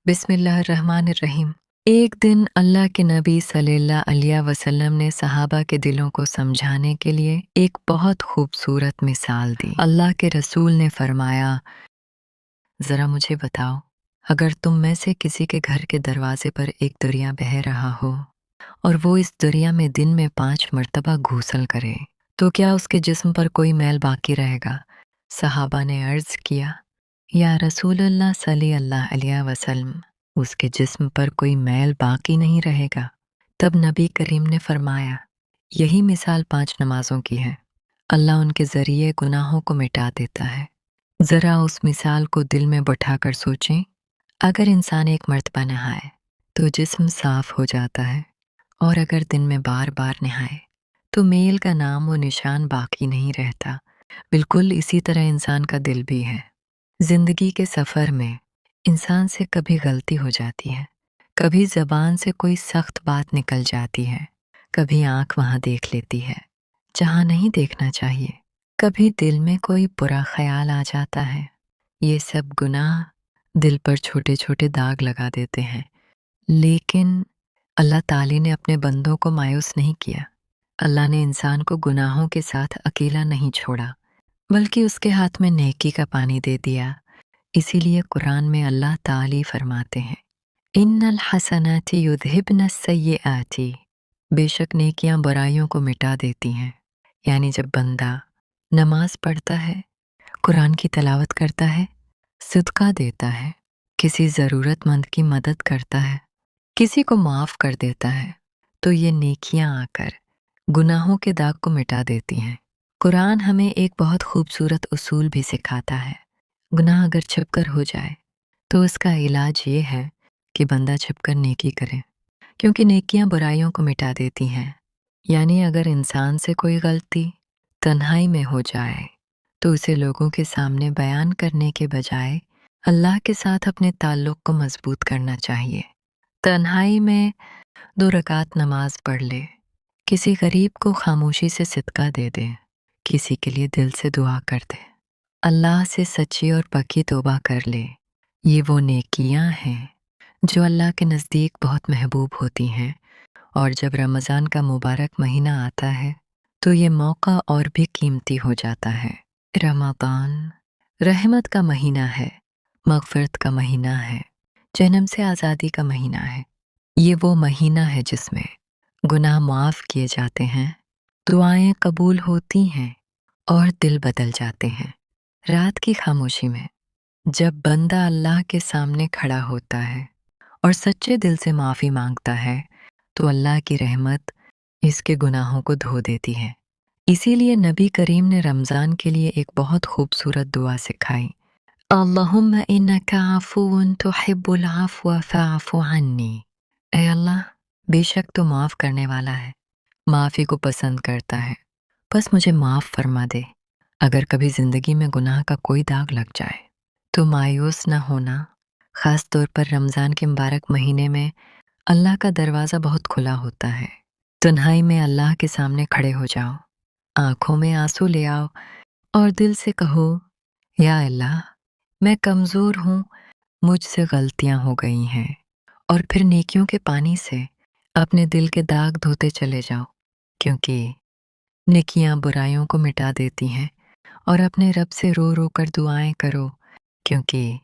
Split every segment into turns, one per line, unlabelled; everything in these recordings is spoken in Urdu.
بسم اللہ الرحمن الرحیم۔ ایک دن اللہ کے نبی صلی اللہ علیہ وسلم نے صحابہ کے دلوں کو سمجھانے کے لیے ایک بہت خوبصورت مثال دی۔ اللہ کے رسول نے فرمایا، ذرا مجھے بتاؤ، اگر تم میں سے کسی کے گھر کے دروازے پر ایک دریا بہہ رہا ہو اور وہ اس دریا میں دن میں 5 مرتبہ غسل کرے تو کیا اس کے جسم پر کوئی میل باقی رہے گا؟ صحابہ نے عرض کیا، یا رسول اللہ صلی اللہ علیہ وسلم، اس کے جسم پر کوئی میل باقی نہیں رہے گا۔ تب نبی کریم نے فرمایا، یہی مثال 5 نمازوں کی ہے، اللہ ان کے ذریعے گناہوں کو مٹا دیتا ہے۔ ذرا اس مثال کو دل میں بٹھا کر سوچیں، اگر انسان ایک مرتبہ نہائے تو جسم صاف ہو جاتا ہے، اور اگر دن میں بار بار نہائے تو میل کا نام و نشان باقی نہیں رہتا۔ بالکل اسی طرح انسان کا دل بھی ہے۔ زندگی کے سفر میں انسان سے کبھی غلطی ہو جاتی ہے، کبھی زبان سے کوئی سخت بات نکل جاتی ہے، کبھی آنکھ وہاں دیکھ لیتی ہے جہاں نہیں دیکھنا چاہیے، کبھی دل میں کوئی برا خیال آ جاتا ہے۔ یہ سب گناہ دل پر چھوٹے چھوٹے داغ لگا دیتے ہیں، لیکن اللہ تعالی نے اپنے بندوں کو مایوس نہیں کیا۔ اللہ نے انسان کو گناہوں کے ساتھ اکیلا نہیں چھوڑا، بلکہ اس کے ہاتھ میں نیکی کا پانی دے دیا۔ اسی لیے قرآن میں اللہ تعالی فرماتے ہیں، ان الحسنات یذہبن السیئات، بے شک نیکیاں برائیوں کو مٹا دیتی ہیں۔ یعنی جب بندہ نماز پڑھتا ہے، قرآن کی تلاوت کرتا ہے، صدقہ دیتا ہے، کسی ضرورت مند کی مدد کرتا ہے، کسی کو معاف کر دیتا ہے، تو یہ نیکیاں آ کر گناہوں کے داغ کو مٹا دیتی ہیں۔ قرآن ہمیں ایک بہت خوبصورت اصول بھی سکھاتا ہے، گناہ اگر چھپ کر ہو جائے تو اس کا علاج یہ ہے کہ بندہ چھپ کر نیکی کرے، کیونکہ نیکیاں برائیوں کو مٹا دیتی ہیں۔ یعنی اگر انسان سے کوئی غلطی تنہائی میں ہو جائے تو اسے لوگوں کے سامنے بیان کرنے کے بجائے اللہ کے ساتھ اپنے تعلق کو مضبوط کرنا چاہیے۔ تنہائی میں 2 رکعت نماز پڑھ لے، کسی غریب کو خاموشی سے صدقہ دے دے، کسی کے لیے دل سے دعا کر دے، اللہ سے سچی اور پکی توبہ کر لے۔ یہ وہ نیکیاں ہیں جو اللہ کے نزدیک بہت محبوب ہوتی ہیں، اور جب رمضان کا مبارک مہینہ آتا ہے تو یہ موقع اور بھی قیمتی ہو جاتا ہے۔ رمضان رحمت کا مہینہ ہے، مغفرت کا مہینہ ہے، جہنم سے آزادی کا مہینہ ہے۔ یہ وہ مہینہ ہے جس میں گناہ معاف کیے جاتے ہیں، دعائیں قبول ہوتی ہیں اور دل بدل جاتے ہیں۔ رات کی خاموشی میں جب بندہ اللہ کے سامنے کھڑا ہوتا ہے اور سچے دل سے معافی مانگتا ہے تو اللہ کی رحمت اس کے گناہوں کو دھو دیتی ہے۔ اسی لیے نبی کریم نے رمضان کے لیے ایک بہت خوبصورت دعا سکھائی، اللہم انک عفو تحب العفو فاعف عنی۔ اے اللہ، بے شک تو معاف کرنے والا ہے، معافی کو پسند کرتا ہے، بس مجھے معاف فرما دے۔ اگر کبھی زندگی میں گناہ کا کوئی داغ لگ جائے تو مایوس نہ ہونا، خاص طور پر رمضان کے مبارک مہینے میں اللہ کا دروازہ بہت کھلا ہوتا ہے۔ تنہائی میں اللہ کے سامنے کھڑے ہو جاؤ، آنکھوں میں آنسو لے آؤ اور دل سے کہو، یا اللہ، میں کمزور ہوں، مجھ سے غلطیاں ہو گئی ہیں، اور پھر نیکیوں کے پانی سے اپنے دل کے داغ دھوتے چلے جاؤ، کیونکہ نیکیاں برائیوں کو مٹا دیتی ہیں۔ اور اپنے رب سے رو رو کر دعائیں کرو، کیونکہ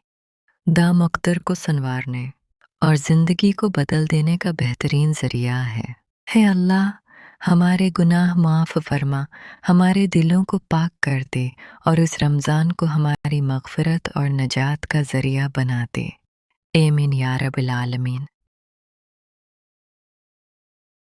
دام اقدر کو سنوارنے اور زندگی کو بدل دینے کا بہترین ذریعہ ہے۔ اے اللہ، ہمارے گناہ معاف فرما، ہمارے دلوں کو پاک کر دے، اور اس رمضان کو ہماری مغفرت اور نجات کا ذریعہ بنا دے۔ آمین یا رب العالمین۔